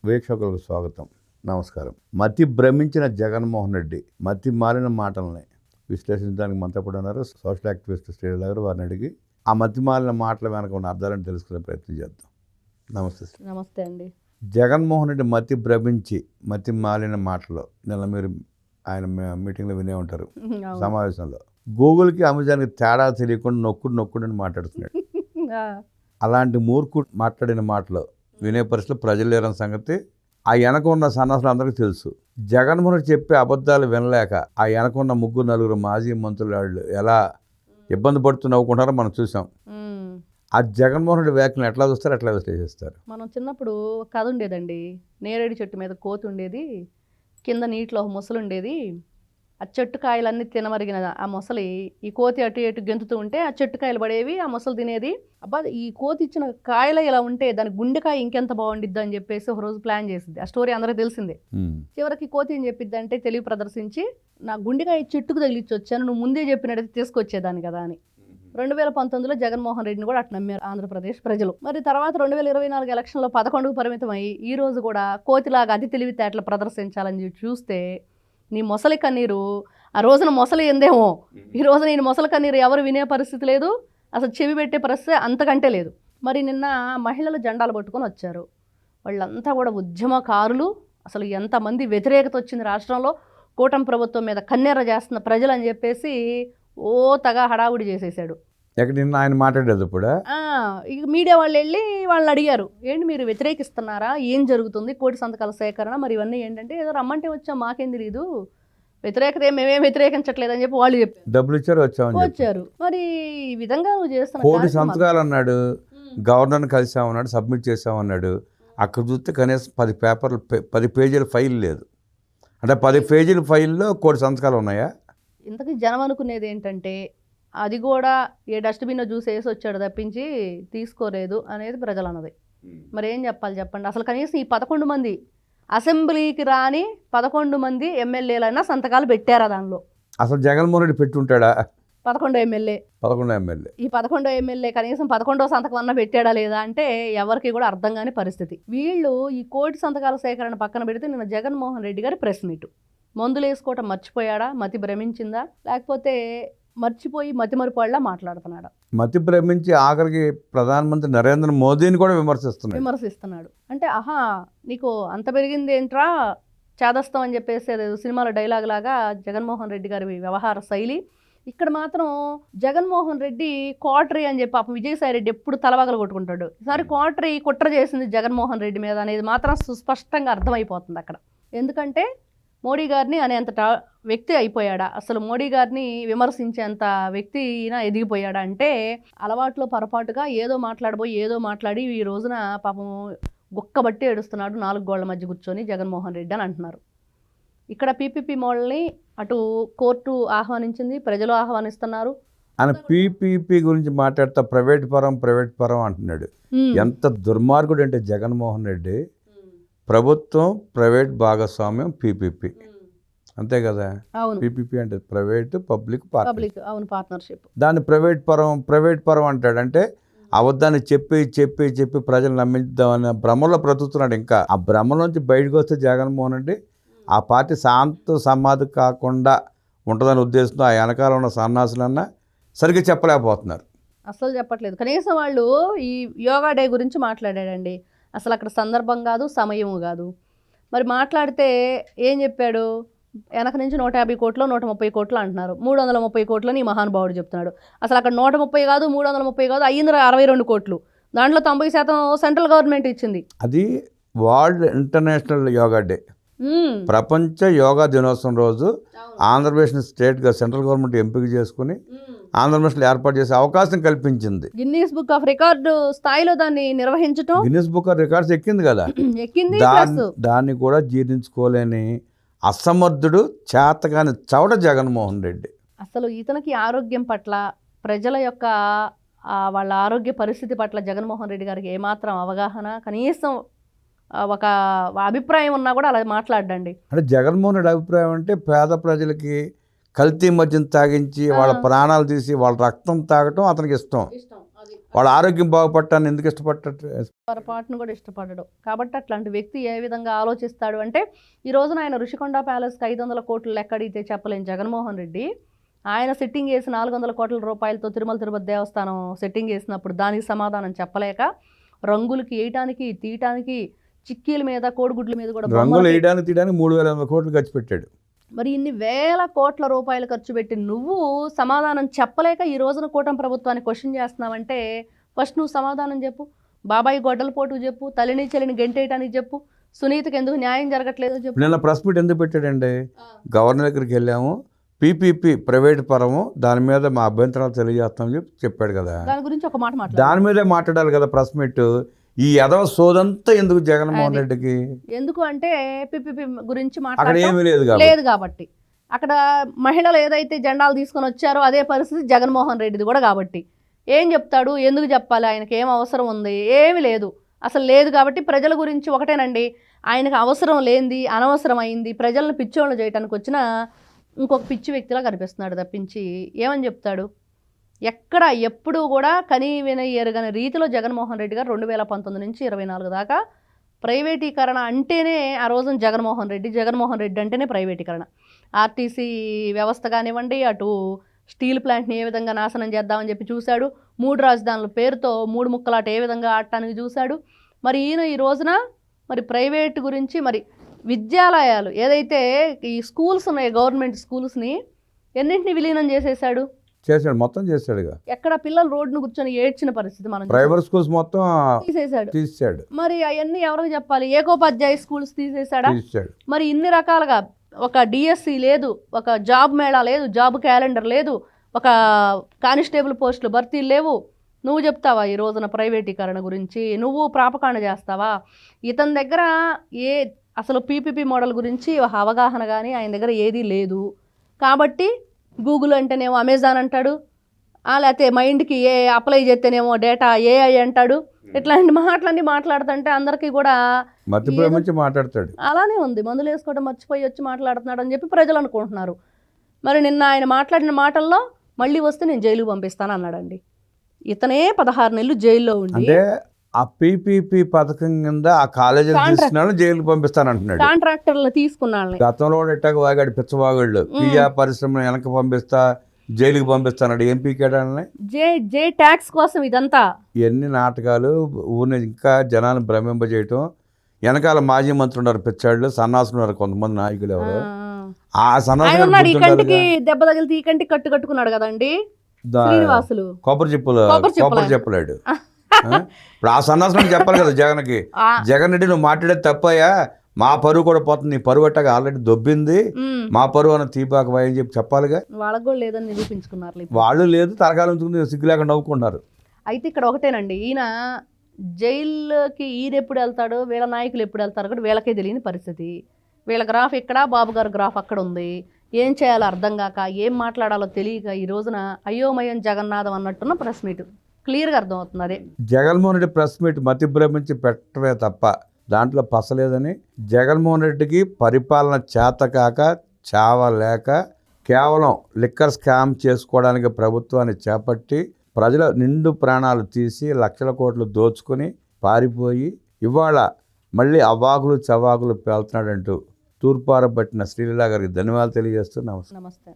వీక్షకులకు స్వాగతం, నమస్కారం. మతి భ్రమించిన జగన్మోహన్ రెడ్డి మతి మారిన మాటల్ని విశ్లేషించడానికి మనతో కూడా ఉన్నారు సోషల్ యాక్టివిస్ట్ శ్రీల గారు. వారిని అడిగి ఆ మతి మారిన మాటల వెనక ఉన్న అర్థాలను తెలుసుకునే ప్రయత్నం చేద్దాం. నమస్తే. నమస్తే అండి. జగన్మోహన్ రెడ్డి మతి భ్రమించి మతి మారిన మాటలు నిన్న మీరు ఆయన మీటింగ్లో వినే ఉంటారు, సమావేశంలో. గూగుల్కి అమెజాన్కి తేడా తెలియకుండా నొక్కుడు మాట్లాడుతున్నాడు. అలాంటి మూర్ఖుడు మాట్లాడిన మాటలు వినే పరిస్థితులు ప్రజలు లేరన్న సంగతి ఆ వెనక ఉన్న సన్నాసులు అందరికీ తెలుసు. జగన్మోహన్ రెడ్డి చెప్పే అబద్ధాలు వినలేక ఆ వెనక ఉన్న 3-4 మాజీ మంత్రులు వాళ్ళు ఎలా ఇబ్బంది పడుతూ నవ్వుకుంటారో మనం చూసాం. ఆ జగన్మోహన్ రెడ్డి వ్యాఖ్యలను ఎట్లా చూస్తారు, ఎట్లా విశ్లేషిస్తారు? మనం చిన్నప్పుడు కథ ఉండేదండి. నేరేడు చెట్టు మీద కోతి ఉండేది, కింద నీటిలో ఒక మొసలు ఉండేది. ఆ చెట్టు కాయలన్నీ తినమరిగిన ఆ మొసలి ఈ కోతి అటు ఇటు గెంతుతూ ఉంటే ఆ చెట్టు కాయలు పడేవి, ఆ మొసలు తినేది. అబ్బా ఈ కోతి ఇచ్చిన కాయలు ఇలా ఉంటే దాని గుండెకాయ ఇంకెంత బాగుండిద్ది అని చెప్పేసి ఒక రోజు ప్లాన్ చేసింది. ఆ స్టోరీ అందరికీ తెలిసిందే. చివరికి కోతి ఏం చెప్పిద్ది అంటే తెలివి ప్రదర్శించి, నా గుండెకాయ చెట్టుకు తగిలిచ్చి వచ్చాను, నువ్వు ముందే చెప్పినట్టు తీసుకొచ్చేదాన్ని కదా అని. 2019లో జగన్మోహన్ రెడ్డిని కూడా అట్లా నమ్మారు ఆంధ్రప్రదేశ్ ప్రజలు. మరి తర్వాత 2024 ఎలక్షన్లో 11కు పరిమితమై ఈ రోజు కూడా కోతిలాగా అతి తెలివితేటలు ప్రదర్శించాలని చూస్తే నీ మొసలి కన్నీరు ఆ రోజున మొసలి ఎందేమో, ఈ రోజు నేను మొసలి కన్నీరు ఎవరు వినే పరిస్థితి లేదు, అసలు చెవి పెట్టే పరిస్థితి అంతకంటే లేదు. మరి నిన్న మహిళలు జెండాలు పట్టుకొని వచ్చారు. వాళ్ళంతా కూడా ఉద్యమకారులు. అసలు ఎంతమంది వ్యతిరేకత వచ్చింది రాష్ట్రంలో, కూటమి ప్రభుత్వం మీద కన్నెర్ర చేస్తున్న ప్రజలు అని చెప్పేసి ఓ తగా హడావుడి చేసేసాడు. ఎక్కడ నిన్న ఆయన మాట్లాడేది ఇప్పుడు ఇక మీడియా వాళ్ళు వెళ్ళి వాళ్ళని అడిగారు, ఏంటి మీరు వ్యతిరేకిస్తున్నారా, ఏం జరుగుతుంది, కోటి సంతకాల సేకరణ, మరి ఇవన్నీ ఏంటంటే ఏదో రమ్మంటే వచ్చాం, మాకేం తెలియదు, వ్యతిరేకత మేమేం వ్యతిరేకించట్లేదని చెప్పి వాళ్ళు చెప్పారు. డబ్బులు ఇచ్చారు వచ్చారు. మరి ఈ విధంగా నువ్వు చేస్తున్నా కోటి సంతకాలు అన్నాడు, గవర్నర్ని కలిసామన్నాడు, సబ్మిట్ చేసామన్నాడు. అక్కడ చూస్తే కనీసం 10 పేపర్లు 10 పేజీల ఫైల్ లేదు. అంటే 10 పేజీల ఫైల్లో కోటి సంతకాలు ఉన్నాయా? ఇంతకీ జనం అనుకునేది ఏంటంటే అది కూడా ఏ డస్ట్బిన్ జ్యూస్ వేసి వచ్చాడు తప్పించి తీసుకోలేదు అనేది ప్రజలు అన్నది. మరి ఏం చెప్పాలి చెప్పండి? అసలు కనీసం ఈ 11 మంది అసెంబ్లీకి రాని 11 మంది ఎమ్మెల్యేలైనా సంతకాలు పెట్టారా దానిలో? అసలు జగన్మోహన్ రెడ్డి పెట్టుంటాడా? 11 ఎమ్మెల్యే ఈ 11 ఎమ్మెల్యే కనీసం 11వ సంతకం అన్నా పెట్టాడా లేదా అంటే ఎవరికి కూడా అర్థం కాని పరిస్థితి. వీళ్ళు ఈ కోటి సంతకాల సేకరణ పక్కన పెడితే నిన్న జగన్మోహన్ రెడ్డి గారి ప్రెస్ మీట్. మందులు వేసుకోవటం మర్చిపోయాడా, మతి భ్రమించిందా, లేకపోతే మర్చిపోయి మతిమరుపాళ్ళ మాట్లాడుతున్నాడు? మతి భ్రమించి ఆఖరికి ప్రధానమంత్రి నరేంద్ర మోదీని కూడా విమర్శిస్తున్నాడు. అంటే నీకు అంత పెరిగింది ఏంట్రా చేదస్తాం అని చెప్పేసి సినిమాలో డైలాగ్ లాగా జగన్మోహన్ రెడ్డి గారి వ్యవహార శైలి. ఇక్కడ మాత్రం జగన్మోహన్ రెడ్డి క్వార్టరీ అని చెప్పి పాపం విజయసాయి రెడ్డి ఎప్పుడు తలవగలు కొట్టుకుంటాడు. ఈసారి క్వార్టరీ కుట్ర చేసింది జగన్మోహన్ రెడ్డి మీద అనేది మాత్రం సుస్పష్టంగా అర్థమైపోతుంది అక్కడ. ఎందుకంటే మోడీ గారిని అనేంత వ్యక్తి అయిపోయాడా, అసలు మోడీ గారిని విమర్శించేంత వ్యక్తి ఈయన ఎదిగిపోయాడా అంటే అలవాట్లో పొరపాటుగా ఏదో మాట్లాడి ఈ రోజున పాపం గుక్కబట్టి ఏడుస్తున్నాడు 4 గోళ్ల మధ్య కూర్చొని జగన్మోహన్ రెడ్డి అని అంటున్నారు. ఇక్కడ పీపీపీ మోడల్ని అటు కోర్టు ఆహ్వానించింది, ప్రజలు ఆహ్వానిస్తున్నారు. ఆయన పీపీపీ గురించి మాట్లాడుతూ ప్రైవేట్ పరం అంటున్నాడు. ఎంత దుర్మార్గుడు అంటే జగన్మోహన్ రెడ్డి. ప్రభుత్వం ప్రైవేట్ భాగస్వామ్యం పీపీపీ, అంతే కదా? పీపీపీ అంటే ప్రైవేట్ పబ్లిక్ పార్ట్నర్షిప్. దాన్ని ప్రైవేట్ పరం అంటాడు. అంటే అబద్ధాన్ని చెప్పి ప్రజలు నమ్మిద్దామని భ్రమలో బ్రతుకుతున్నాడు. ఇంకా ఆ భ్రమలోంచి బయటకు వస్తే జగన్మోహన్ రెడ్డి ఆ పార్టీ శాంత సమాధి కాకుండా ఉంటుందని ఉద్దేశంతో ఆ వెనకాల ఉన్న సన్నాసులన్నా సరిగ్గా చెప్పలేకపోతున్నారు. అసలు చెప్పట్లేదు. కనీసం వాళ్ళు ఈ యోగా డే గురించి మాట్లాడాడండి. అసలు అక్కడ సందర్భం కాదు, సమయం కాదు. మరి మాట్లాడితే ఏం చెప్పాడు? వెనక నుంచి 150 కోట్లు 130 కోట్లు అంటున్నారు, 330 కోట్లని ఈ మహానుభావుడు చెప్తున్నాడు. అసలు అక్కడ 130 కాదు 330 కాదు, అయ్యింది 62 కోట్లు. దాంట్లో 90% సెంట్రల్ గవర్నమెంట్ ఇచ్చింది. అది వరల్డ్ ఇంటర్నేషనల్ యోగా డే, ప్రపంచ యోగా దినోత్సవం రోజు ఆంధ్రప్రదేశ్ స్టేట్గా సెంట్రల్ గవర్నమెంట్ ఎంపిక చేసుకుని ఆంధ్రప్రదేశ్లో ఏర్పాటు చేసే అవకాశం కల్పించింది. గిన్నీస్ బుక్ ఆఫ్ రికార్డు స్థాయిలో దాన్ని నిర్వహించడం, గిన్నీస్ బుక్ ఆఫ్ రికార్డ్స్ ఎక్కింది కదా. దాన్ని కూడా జీర్ణించుకోలేని అసమర్థుడు, చేతగాని చవట జగన్మోహన్ రెడ్డి. అసలు ఇతనికి ఆరోగ్యం పట్ల, ప్రజల యొక్క వాళ్ళ ఆరోగ్య పరిస్థితి పట్ల జగన్మోహన్ రెడ్డి గారికి ఏమాత్రం అవగాహన, కనీసం ఒక అభిప్రాయం ఉన్నా కూడా అలా మాట్లాడండి. అంటే జగన్మోహన్ రెడ్డి అభిప్రాయం అంటే పేద ప్రజలకి కల్తీ మద్యం తాగించి వాళ్ళ ప్రాణాలు తీసి వాళ్ళ రక్తం తాగటం అతనికి ఇష్టం. వాళ్ళ ఆరోగ్యం బాగుపడటాన్ని ఎందుకు ఇష్టపడట? పొరపాటును కూడా ఇష్టపడడు. కాబట్టి అట్లాంటి వ్యక్తి ఏ విధంగా ఆలోచిస్తాడు అంటే, ఈ రోజున ఆయన ఋషికొండ ప్యాలెస్కి 500 కోట్లు లెక్క అడిగితే చెప్పలేని జగన్మోహన్ రెడ్డి, ఆయన సిట్టింగ్ వేసి 400 కోట్ల రూపాయలతో తిరుమల తిరుపతి దేవస్థానం సెట్టింగ్ వేసినప్పుడు దానికి సమాధానం చెప్పలేక, రంగులకి వేయటానికి, తీయటానికి, చిక్కీల మీద, కోడిగుడ్ల మీద కూడా రంగులు వేయడానికి తీయడానికి 3,800 కోట్లు ఖర్చు పెట్టాడు. మరి ఇన్ని వేల కోట్ల రూపాయలు ఖర్చు పెట్టి నువ్వు సమాధానం చెప్పలేక ఈ రోజున కూటమి ప్రభుత్వాన్ని క్వశ్చన్ చేస్తున్నావంటే, ఫస్ట్ నువ్వు సమాధానం చెప్పు. బాబాయి గొడ్డల పోటు చెప్పు, తల్లిని చెల్లిని గెంటేయటానికి చెప్పు, సునీతకి ఎందుకు న్యాయం జరగట్లేదో చెప్పు. నిన్న ప్రెస్ మీట్ ఎందుకు పెట్టాడండి? గవర్నర్ దగ్గరికి వెళ్ళాము, పీపీపీ ప్రైవేట్ పరము, దాని మీద మా అభ్యంతరాలు తెలియజేస్తామని చెప్పాడు కదా. దాని గురించి ఒక మాట మాట్లాడు. దాని మీదే మాట్లాడాలి కదా ప్రెస్ మీట్. ఈ ఎదవ సోదంతా ఎందుకు జగన్మోహన్ రెడ్డికి? ఎందుకు అంటే పిపిపి గురించి అక్కడ ఏమీ లేదు లేదు కాబట్టి, అక్కడ మహిళలు ఏదైతే జెండాలు తీసుకొని వచ్చారో అదే పరిస్థితి జగన్మోహన్ రెడ్డిది కూడా కాబట్టి ఏం చెప్తాడు? ఎందుకు చెప్పాలి? ఆయనకి ఏం అవసరం ఉంది? ఏమీ లేదు, అసలు లేదు. కాబట్టి ప్రజల గురించి ఒకటేనండి, ఆయనకు అవసరం లేనిది అనవసరం అయింది ప్రజలను పిచ్చోళ్ళు చేయడానికి వచ్చిన ఇంకొక పిచ్చి వ్యక్తిలా కనిపిస్తున్నాడు తప్పించి ఏమని చెప్తాడు? ఎక్కడ ఎప్పుడూ కూడా కని విని ఎరగని రీతిలో జగన్మోహన్ రెడ్డి గారు 2019 నుంచి 24 దాకా ప్రైవేటీకరణ అంటేనే ఆ రోజున జగన్మోహన్ రెడ్డి అంటేనే ప్రైవేటీకరణ. ఆర్టీసీ వ్యవస్థ కానివ్వండి, అటు స్టీల్ ప్లాంట్ని ఏ విధంగా నాశనం చేద్దామని చెప్పి చూశాడు, 3 రాజధానుల పేరుతో 3 ముక్కలాట ఏ విధంగా ఆడటానికి చూశాడు. మరి ఈయన ఈ రోజున మరి ప్రైవేట్ గురించి, మరి విద్యాలయాలు ఏదైతే ఈ స్కూల్స్ ఉన్నాయి, గవర్నమెంట్ స్కూల్స్ని ఎన్నింటినీ విలీనం చేసేసాడు. మొత్తం చేశాడు. ఎక్కడ పిల్లలు రోడ్డును కూర్చొని ఏడ్చిన పరిస్థితి మనం ప్రైవేట్ స్కూల్స్ మొత్తం తీసేశాడు. మరి అవన్నీ ఎవరికి చెప్పాలి? ఏకోపాధ్యాయ స్కూల్స్ తీసేశాడా? మరి ఇన్ని రకాలుగా ఒక డిఎస్సి లేదు, ఒక జాబ్ మేళా లేదు, జాబ్ క్యాలెండర్ లేదు, ఒక కానిస్టేబుల్ పోస్టులు భర్తీలు లేవు. నువ్వు చెప్తావా ఈ రోజున ప్రైవేటీకరణ గురించి? నువ్వు ప్రాపకాండ చేస్తావా? ఇతని దగ్గర అసలు పీపీపీ మోడల్ గురించి అవగాహన కానీ ఆయన దగ్గర ఏదీ లేదు. కాబట్టి గూగుల్ అంటేనేమో అమెజాన్ అంటాడు, లేకపోతే మైండ్కి అప్లై చేస్తేనేమో డేటా ఏఐ అంటాడు. ఇట్లాంటి మాటలన్నీ మాట్లాడుతుంటే అందరికీ కూడా మాట్లాడతాడు. అలానే ఉంది, మందులు వేసుకోవడం మర్చిపోయి వచ్చి మాట్లాడుతున్నాడు అని చెప్పి ప్రజలు అనుకుంటున్నారు. మరి నిన్న ఆయన మాట్లాడిన మాటల్లో మళ్ళీ వస్తే నేను జైలుకు పంపిస్తాను అన్నాడండి. ఇతనే 16 నెలలు జైల్లో ఉండి ఆ పీపీపీ పథకం కింద ఆ కాలేజీ జైలుకి పంపిస్తాను అంటున్నాడు. కాంట్రాక్టర్లు తీసుకున్నాను. గతంలో ఎట్టాక వాగాడు పిచ్చవాగాళ్ళు, పియా పరిశ్రమ వెనక పంపిస్తా, జైలుకి పంపిస్తాడు. ఏం పీకాడని జే ట్యాక్స్ కోసం ఇదంతా ఎన్ని నాటకాలు. ఊరిని ఇంకా జనాన్ని భ్రమింపజేయటం. వెనకాల మాజీ మంత్రులు ఉన్నారు, పిచ్చాళ్ళు సన్నాసులు ఉన్నారు కొంతమంది నాయకులు. ఎవరు ఆ సన్నాసులు? ఈ కంటికి దెబ్బ తగిలితే ఈ కంటికి కట్టుకున్నాడు కదండి శ్రీనివాసులు, కొబ్బరి చెప్పలేడు. ఇప్పుడు ఆ సన్నాసులను చెప్పాలి కదా జగన్కి. జగన్ రెడ్డి నువ్వు మాట్లాడేది తప్పయ్యా, మా పరువు కూడా పోతుంది, నీ పరువు అట్టగా ఆల్రెడీ దొబ్బింది, మా పరువు అన్న తీపాక అని చెప్పి చెప్పాలిగా. వాళ్ళకు కూడా లేదని నిరూపించుకున్నారు. వాళ్ళు లేదు, తరకాలు ఉంచుకుని సిగ్గు లేకుండా నవ్వుకున్నారు. అయితే ఇక్కడ ఒకటేనండి, ఈయన జైల్లోకి ఈయన ఎప్పుడు వెళ్తాడో, వీళ్ళ నాయకులు ఎప్పుడు వెళ్తారో కూడా వీళ్ళకే తెలియని పరిస్థితి. వీళ్ళ గ్రాఫ్ ఇక్కడ, బాబు గారు గ్రాఫ్ అక్కడ ఉంది. ఏం చేయాలో అర్థం కాక, ఏం మాట్లాడాలో తెలియక ఈ రోజున అయోమయం జగన్నాథం అన్నట్టున్న ప్రెస్ మీట్ క్లియర్గా అర్థమవుతుంది. అదే జగన్మోహన్ రెడ్డి ప్రెస్ మీట్ మతి భ్రమించి పెట్టవే తప్ప దాంట్లో పసలేదని. జగన్మోహన్ రెడ్డికి పరిపాలన చేతకాక చావలేక కేవలం లిక్కర్ స్కామ్ చేసుకోవడానికి ప్రభుత్వాన్ని చేపట్టి ప్రజల నిండు ప్రాణాలు తీసి లక్షల కోట్లు దోచుకొని పారిపోయి ఇవాళ మళ్ళీ అవాకులు చవాకులు పేలుతున్నాడంటూ తూర్పారబట్టిన శ్రీలీలా గారికి ధన్యవాదాలు తెలియజేస్తూ నమస్తే.